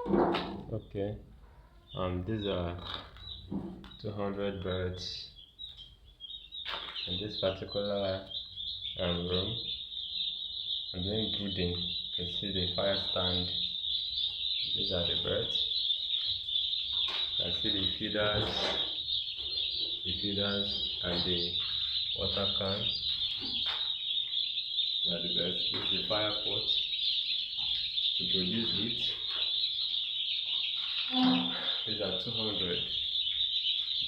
Okay. These are 200 birds in this particular room. I'm doing brooding. You can see the fire stand. These are the birds. You can see the feeders and the water can. These are the birds. This is the fire pot to produce heat. These are 200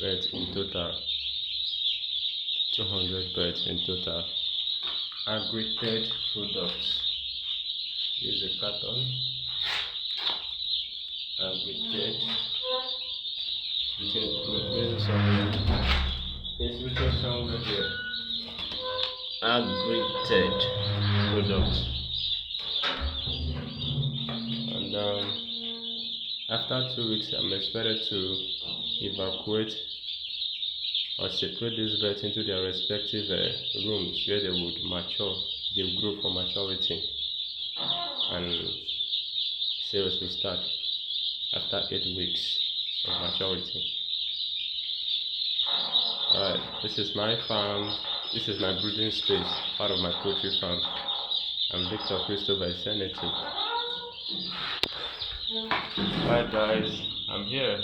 birds in total. 200 birds in total. Aggregated products. Use a carton. Aggregated. It's written somewhere here. Aggregated products. And after 2 weeks, I'm expected to evacuate or separate these birds into their respective rooms where they would mature. They will grow for maturity, and sales will start after 8 weeks of maturity. Alright, this is my farm. This is my brooding space, part of my poultry farm. I'm Victor Christopher Essenetuk. Alright guys, I'm here.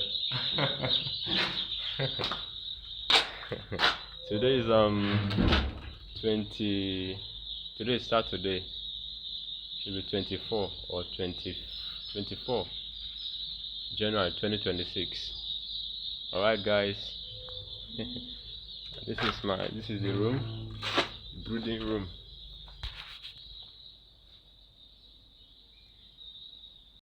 Today is today is Saturday. Should be 24 or 24 January 2026. Alright guys. This is the room, brooding room.